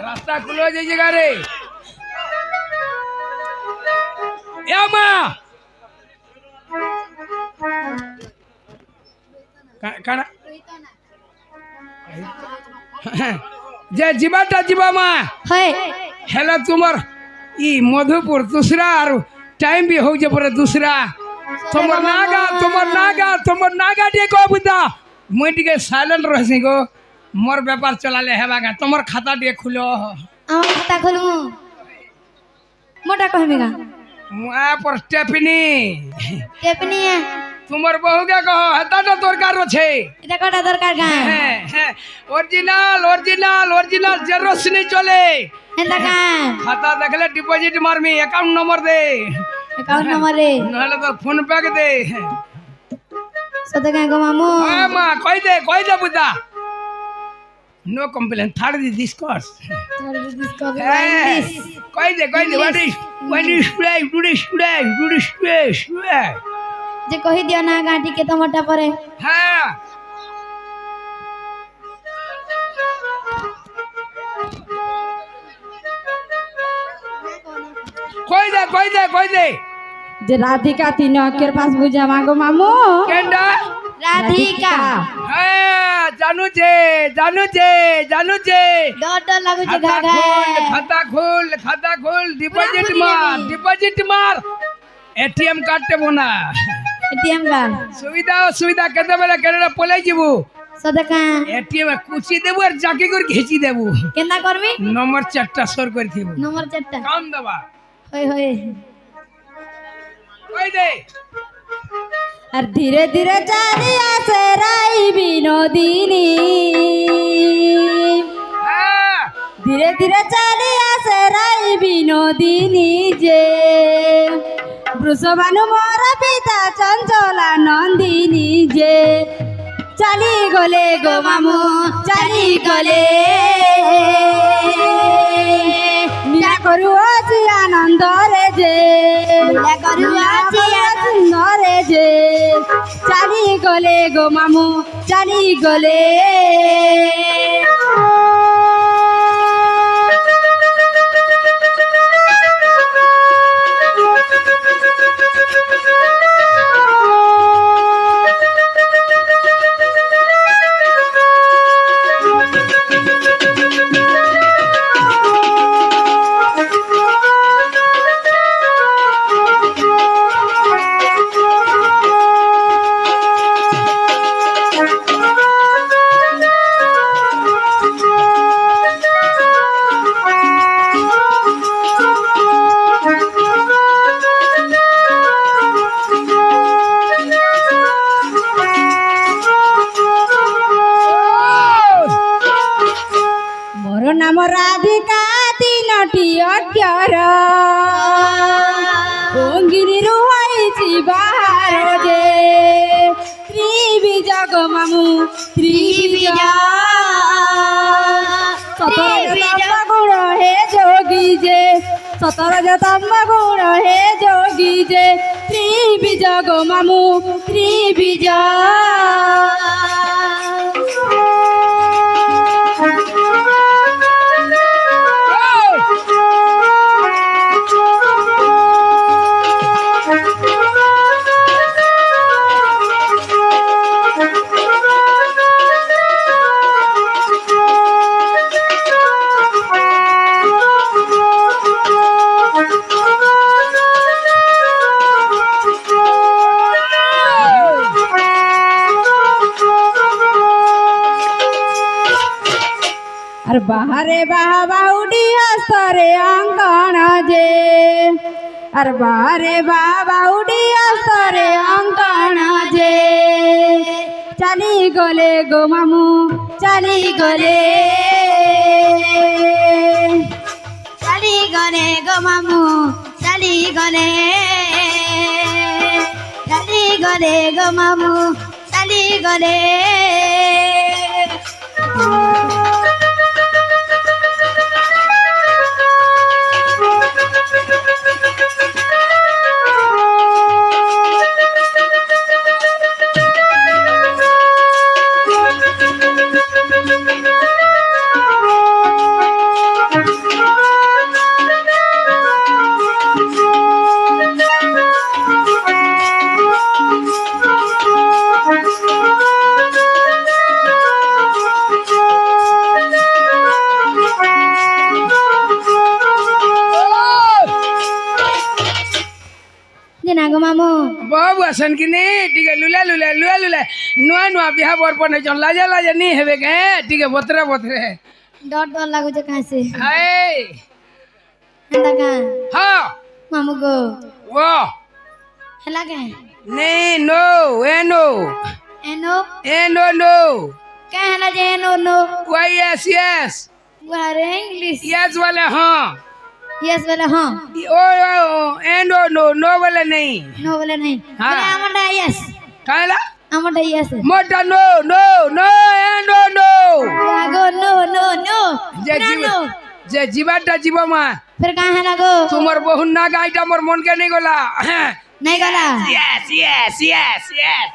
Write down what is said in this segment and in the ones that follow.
রাস্তা খুলে যে জায়গা রে এ মা কানা যে জীবাটা জীবা মা হেলা তোমার ই মধুপুর दूसरा আর টাইম भी हो जे पर दूसरा তোমার নাগা দিয়ে কো বুদা মই টিকে সাইলেন্ট রহছি গো মোর ব্যাপার চলালে হেবা গা তোমার খাতা দিয়ে খুলো আমার খাতা খুলু মোটা কহবে গা মুআ पर স্টেফনি টেপনি তোমার বহুকে কহ হেতাটা দরকার আছে এটা কটা দরকার গা হ্যাঁ হ্যাঁ অরিজিনাল জেরক্স নি চলে এটা গা খাতা দেখলে ডিপোজিট মারমি অ্যাকাউন্ট নম্বর দে অ্যাকাউন্ট নম্বরে নাহলে তো ফোন পে দে সতে গা গো মামু মা কই দে বুদা no complain third this course কই দে what is today যে কহি দিও না গাঁটি কে তোমারটা পরে হ্যাঁ কই দে যে রাধিকা তিন অক্ষর পাঁচ বুঝা মাগো মামু কেন্ডা রাধিকা হ্যাঁ জানু যে ডর ডর লাগুছে গাগা খাতা খোল ডিপোজিট মার এটিএম কার্ড দেবো না এটিএম কার্ড সুবিধা কেতে বেলা কেনরা পলাই যাব সদকা এটিএম কুচি দেবো আর জাকি করে ঘেঁচি দেবো কেনা করবি নম্বর 4টা সর করে দিব নম্বর 4টা কাম দেবা হই কই দে আর ধীরে ধীরে চালি আসে রাই বিনোদিনী হ্যাঁ ধীরে ধীরে চালি আসে রাই বিনোদিনী যে বৃষভানু মোর পিতা চঞ্চলা নন্দিনী যে চালি গলে গো মামু চালি গলে লীলা করুଅଛି আনন্দরে যে লীলা করুଅছি আনন্দরে যে চালি গলে গো মামু চালি গলে নাম রাধিকা তিনটি অক্ষর অঙ্গিনীরু হয়েছি বাহার যে ত্রিবিজ গো মামু ত্রিবিজ গুণ হে যোগী যে সতরজতম গুণ হে যোগী যে ত্রিবিজ গো মামু ত্রিবিজ আর বাহারে বাহুডি হস্তরে অঙ্কন যে আর বাহারে বাহুডি হস্তরে অঙ্কন যে চালি গলে গো মামু চালি গলে গো মামু চালি গলে গো মামু চালি গলে মামু বাবু আছেন কি নি টিকে লুলা লুলা লুয়া লুলা নুয়া নুয়া বিহা বরপর নাই জন লাজা লাজা নি হেবে কে টিকে বতরে বতরে ডর ডর লাগুছে কাছে হাই হেন্দা কা হ্যাঁ মামু গো ও হেলা কে নে নো এনো এনো এনো নো কে হেলা যে এনো নো ওয়াই yes yes वारे इंग्लिश yes वाले हाँ यस वाला हां ओ एनो नो नो वाले नहीं नो वाला नहीं हाँ। बोले अमंडा यस काला अमंडा यस मोटा नो नो नो एनो नो लागो नो नो नो जे ना जीव नो जे जीवाटा जीवा मा फिर कहाँ है लागो তোমার বহু না গাইটা মোর মন কে নেই গলা नहीं गला yes yes yes yes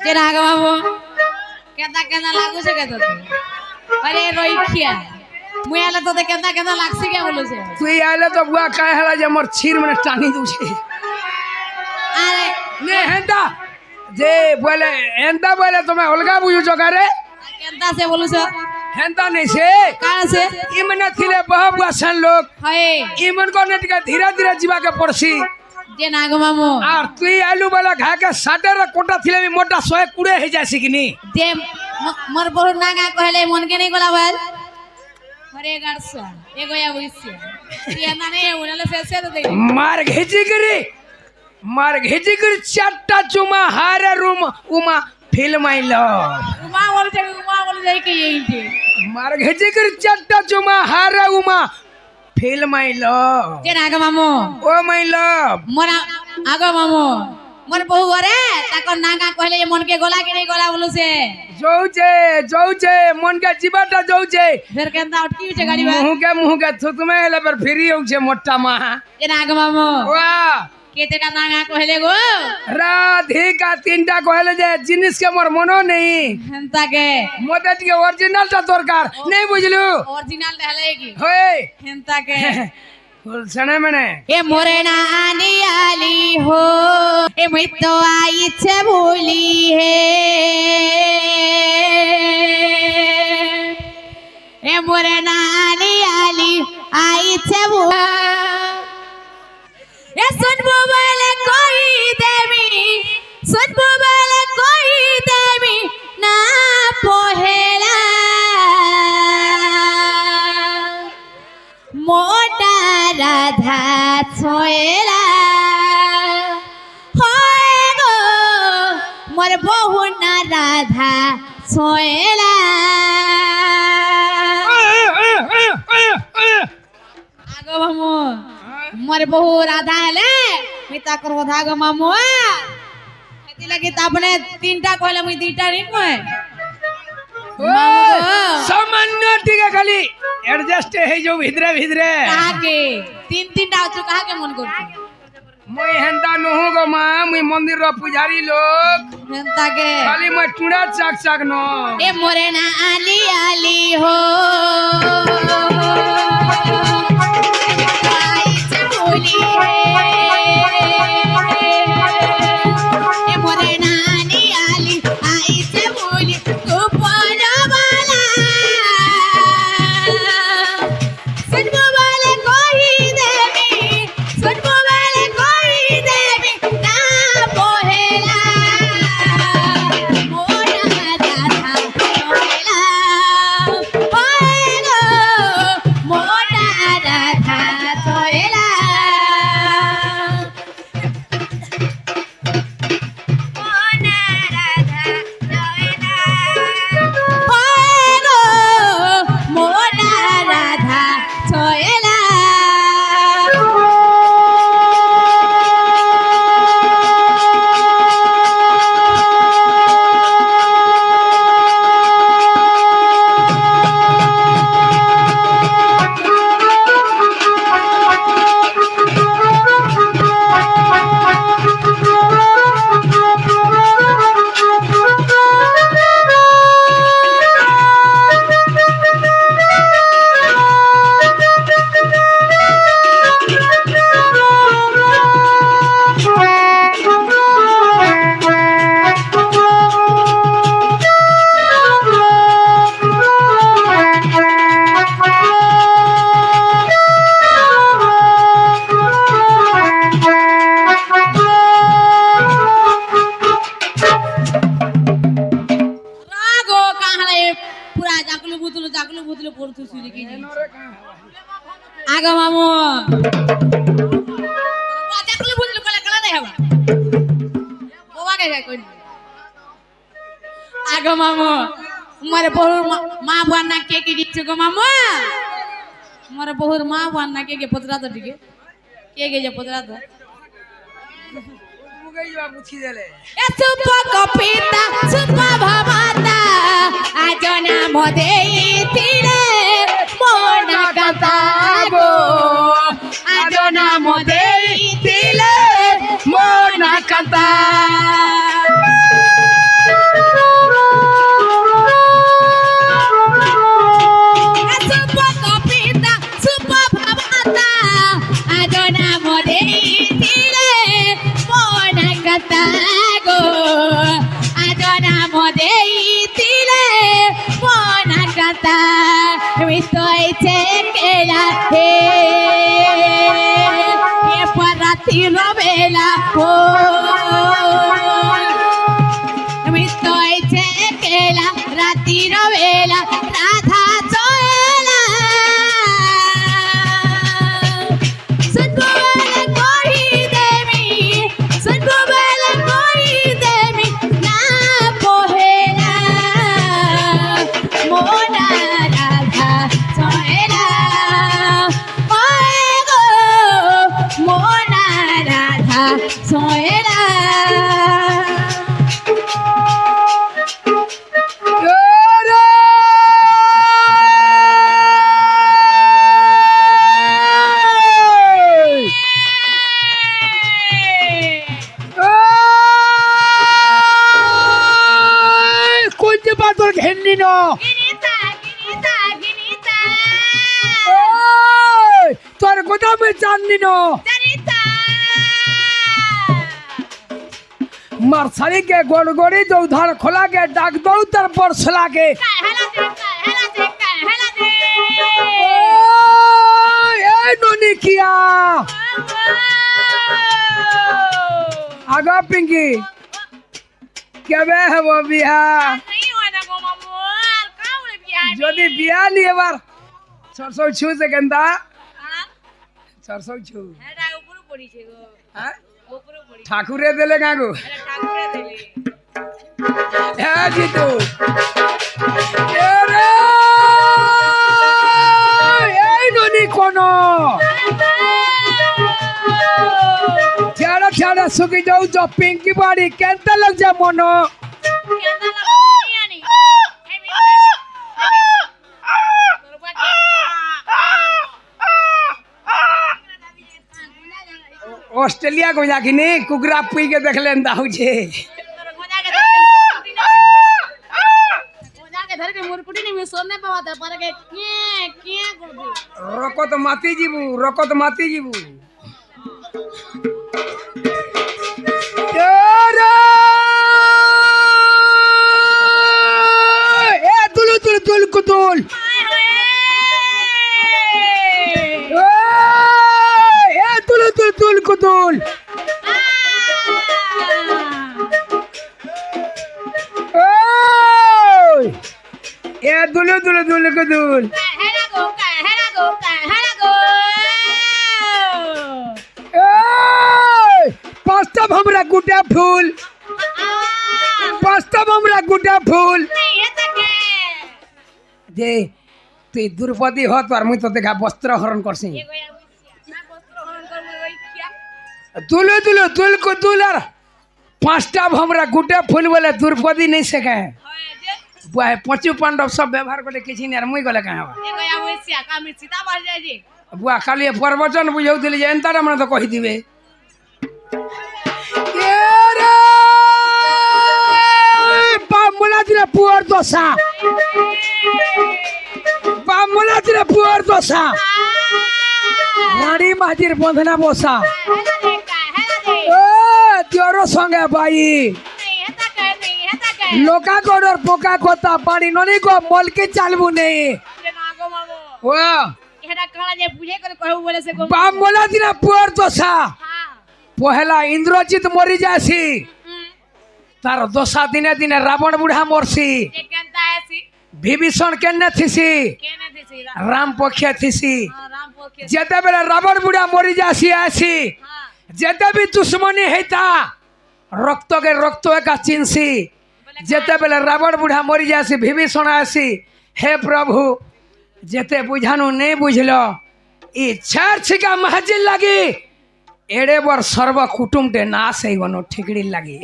जे नागा बाबू केदा केदा लागू छे केदा अरे रोइखिया मुई आले तो केदा केदा लागसी के बोलो छे তুই আইলে তো বুয়া কাই হেলা যে মোর ছির মানে টানি দউছে अरे নে হেন্দা যে বলে হেন্দা বলে তুমি অলগা বুঝুছ কারে केदा से बोलो छे হেন্দা নেই সে काहे से ইমনে থিলে বহু বুয়াছান লোক हाय ইমন কোনে টিকে ধীরে ধীরে জীবাকে পড়ছি जे नागा मामू আর তুই আলু বলা ঘাকে সাটের কোটা থিলে আমি মোটা 120 হয়ে যাইছি কিনি जे मोर बहु नागा कहले मन के नहीं गला बल अरे गारसा एगो या बुइसे ये ना नहीं उनले से तो दे मार घेची करी चारटा चुमा हारे रूम उमा फिल्म आइलो उमा बोल जाए कि यही थी मार घेची करी चारटा चुमा हारे उमा फिल्म आइलो जे नागा मामू ओ माय लव मोर आगो मामू मोर बहु रे ताको नागा कहले ये मन के गला के नहीं गला बोलो से जौचे मन का जीवाटा जौचे फिर केंदा अटकी छे गाड़ी में मुह के थुतमे हेले पर फिरी होछे मोटा मा जे नागा मामू वाह केतेटा नागा कहले गो राधिका तीनटा कहले जे जिनिस के मोर मनो नहीं हंता के मोते के ओरिजिनलटा दरकार नहीं बुझलु ओरिजिनल रहले की होय हंता के सुने मने ए मोरे ना आनी आली हो ए मैं तो आई छे भूली है ए मोरे ना आनी आली आई छे भूली ए सुन बोले कोई देवी सुन बोले कोई देवी ना पोहेला मोटा राधा छोएला होए गो मोर बहु ना राधा छोएला आगो मामू मोर बहु राधा हेले मिता कर राधा गो मामू हेती लगी तापने तीनटा कहले मुई दुईटा नहीं कहे सामान्य टिके खाली एडजस्ट हे जो भितरे भितरे कहा के तीन तीनटा हो कहा के मन करती মই হেনতা নহু গো মা মই মন্দির র পূজারি লোক हंता के খালি মই টুড়া চাক চাক ন ए मोरे ना आली आली हो आई से बोली ए मोरे ना आली आली आई से बोली तू पारा वाला सुन बोले कोई देवी सुन बोले कोई देवी ना पोहेला मोरा राधा पोहेला होएलो मोरा গো মামু বাজা কলে বুঝলি কলে কলে নাই হবা বাবা কে কই আগো মামু মোরে বহুর মা বান্না কে কে দিচ্ছ গো মামু মোরে বহুর মা বান্না কে পতরা তো টিকে কে যে পতরা তো এ সুপ কপিতা সুপ ভাবাতা আজনা মদেই তিলে মোনা কাতা গো আজনা মদেই তিলে মোনা কাতা Estoy chequeada, para ti novela, estoy chequeada, rati novela, Radha Zoela. Sunbala koi demi, sunbala koi demi, na pohela, mona. Soera kunci batur gini no তোর কথা আমি জানি না मारसाली के गोड़गोड़ी जो उधार खोला के डाक दो तर परसला के ए नोनी किया आगा पिंकी क्या बे है वो बिया যদি বিয়া নিয়ে এবার सरसों छू से गंदा सरसों छू হ্যাঁ ঠাকুরে দিলে গাগো হ্যাঁ জিতু এই ননি কোন ছাড়া ছাড়া সুখী যাও যে পিঙ্কি বাড়ি কেনতে লোক যা মন ऑस्ट्रेलिया को जाके नहीं कुकरा पी के देख लें दाऊ जे रको तो माती जीबू ए तुल तुल तुल कुतुल तुल कुतुल ए दुलु दुलु दुलु कुतुल पास्ता हमरा गुटा फूल पास्ता हमरा गुटा फूल जे তুই দ্রৌপদী হ তোর মুই তো দেখা বস্ত্র হরণ করছি তুলে তুলে তুল কো তুল আর পাঁচটা ভমরা গুটে ফুল বলে দ্রৌপদী নেই শেখে পঁচু পাণ্ডব সব ব্যবহার করে কিছু নেই আর মুই গলে কাঁ বুয়া খালি প্রবচন বুঝাউলি যে এন্তার আমরা তো কহি দিবে বামুলা দিলে পুয়ার দশা বামুলা দিলে পুয়ার দশা রানী মাঝির বন্ধনা বসা তোর সঙ্গে বাই লোকা গড়র পোকা কথা পানি ননি গো মলকে চালবু নেই ও বামুলা দিলে পুয়ার দশা পহেলা ইন্দ্রজিৎ মরি যাসি তার দশা দিনে দিনে রাবণ বুড়া মরছি বিভীষণ কেনে থিসি রাম পক্ষে থিসি যেতেবেলে রাবণ বুড়া মরি যাসি আসি যেতে বি দুশ্মনী হেতা রক্তকে রক্ত একা চিনসি যেতেবেলে রাবণ বুড়া মরি যাসি বিভীষণ আসি হে প্রভু যেতে বুঝানু নেই বুঝল ই ছাড় ছিকা মহাজির লাগি এড়ে বর সর্ব কুটুমটে না সেই গনো ঠিকড়ি লাগি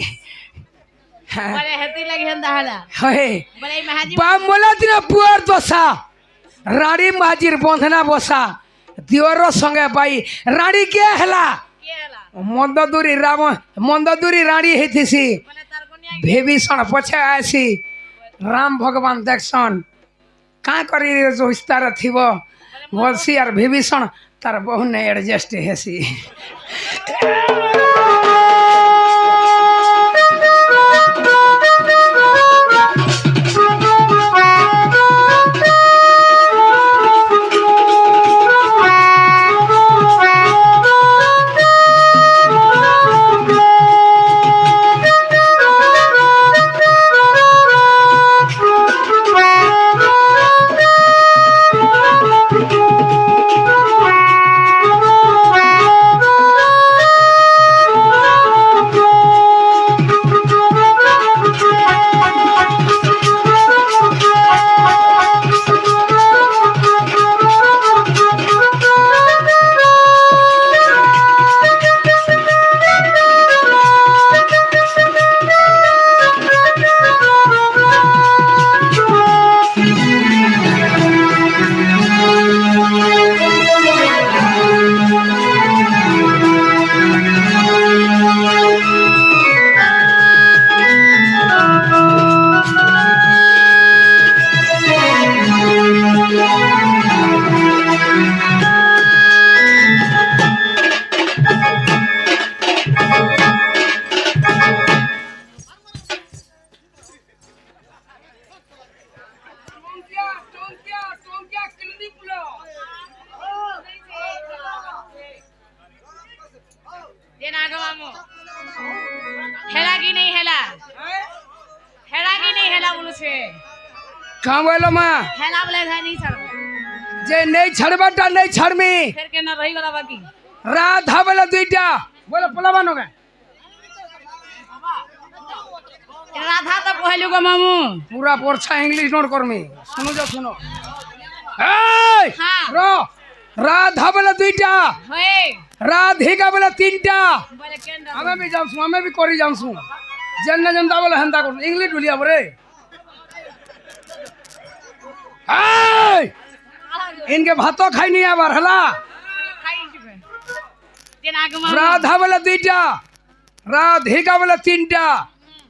বলে হেতি লাগি হেন্দা হলা হয়ে বলে এই মাহাজি বামলা দিন পুয়ার দশা রানী মাঝির বন্ধনা বসা দিওর সঙ্গে পাই রানী কে হেলা কে হলা মন্দদুরি রানী হইতেছি বলে তার কনিয়া বিভীষণ পছে আসি রাম ভগবান দেখছন কাঁ করি বিস্তার থিব বলছি আর বিভীষণ তার বহু নেই এডজস্ট হেসি देना गो मामू हेला की नहीं हेला हेला की नहीं हेला बोलू छे কাঁ বলো মা हेला बोले है नहीं छड़ যে নেই ছাড়বাটা নেই ছাড়মি फिर के ना रही गला बाकी রাধা বলে দুইটা বলে পোলাবানো গে राधा तो कहलु गो मामू पूरा पोरछा इंग्लिश नोट करमी सुनो जा सुनो এই हां র রাধা বলে দুইটা होए রাধিকা বলে তিনটা बोले केंद्र আমি বি জানছু আমি বি করি জানছু জেন্না জেন্তা বলে হেন্তা কর ইংলিশ ঢুলিয়া বরে এই ইনকে ভাত খাইনি আবার হলা खाई चुके देना गो मामू রাধা বলে দুইটা রাধিকা বলে তিনটা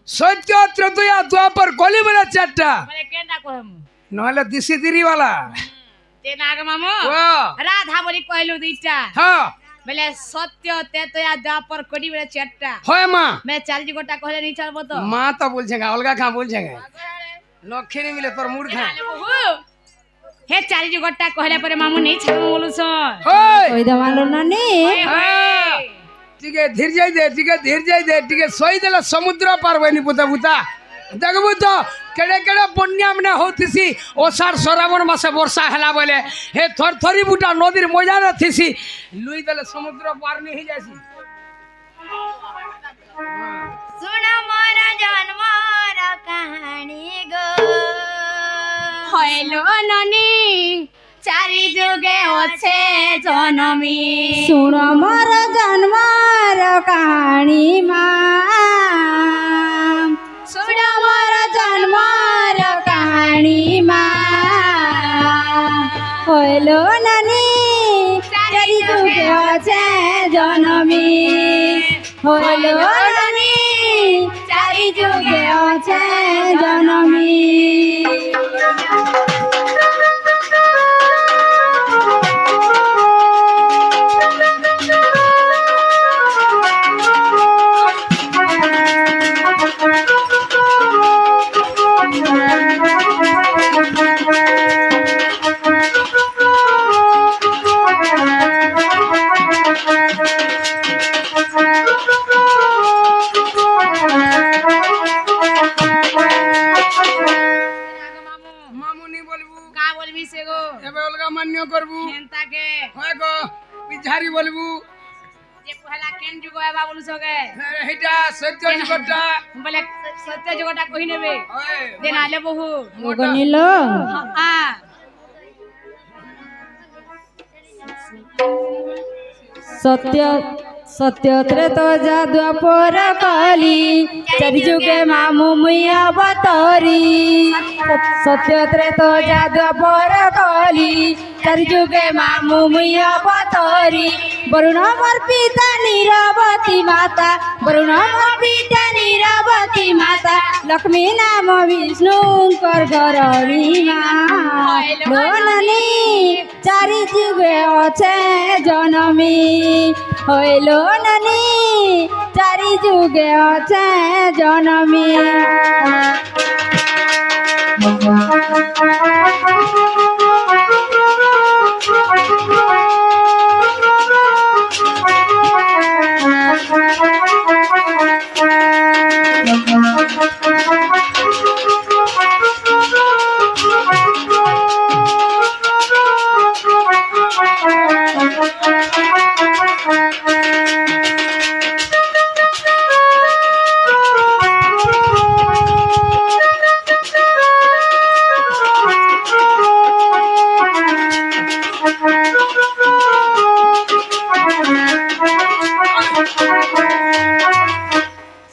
সত্য ত্রতয়া দ্বাপর কলি বলে চারটা बोले केंद्र को हम নহলে দিশি দিরিওয়ালা देना गो मामू ও राधा बोली कहलु दुईटा হ্যাঁ बोले सत्य तेतया द्वापर कोडी बोले चारटा হয় মা मैं 40 गोटा कहले नहीं चलबो तो মা তো বলছে গা অলগা খা বলছে গা লক্ষ্মী মিলে তোর মুড খা हे 40 गोटा कहले परे मामू नहीं छाबो बोलु छ ওই ওই দেওয়ালো না নে হ্যাঁ ঠিক আছে ধীর যাই দে ঠিক আছে ধীর যাই দে ঠিক আছে সই দেলে সমুদ্র পার হয়নি পুতা পুতা দেখবো তো কেড়ে কেড়ে বন্যা মানে হতিছি ওষাঢ় শ্রাবণ মাসে বর্ষা হেলা বলে হে থরথরি বুটা নদীর মজা রাখিছি লুই দেলে সমুদ্র পার নি হয়ে যাইছি सुन मोर जन्मर कहानी गो হইলো ননি চারি যুগে আছে জনমি सुन मोर जन्मर कहानी मा सुन मोर जन्मर कहानी मा হইলো নানি চারি যুগে আছে জনমি হইলো নানি চারি যুগে আছে জনমি মামুনি বলবো বলুছ গে এইটা সত্য যুগটা বলে সত্য যুগটা কই নেবে দেন আলে বহু গগনিল হ্যাঁ সত্য সত্য ত্রেত দ্বাপর কলি চারি যুগে মামু মুই অবতরি সত্য ত্রেত দ্বাপর কলি চারি যুগে মামু মুই অবতরি বরুণ মোর পিতা নিরবতী মাতা বরুণ মোর পিতা নিরবতী মাতা লক্ষ্মী নাম বিষ্ণুঙ্কর গরণী মা নানি চারি যুগে অছে জনমী হইল নানি চারি যুগে অছে জনমী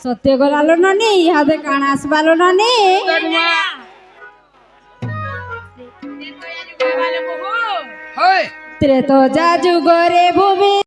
সত্য গলালো নানি ইহাদে কাণ আসবালো নানি আলে বহু হয় ত্রেত যা যুগরে ভূমি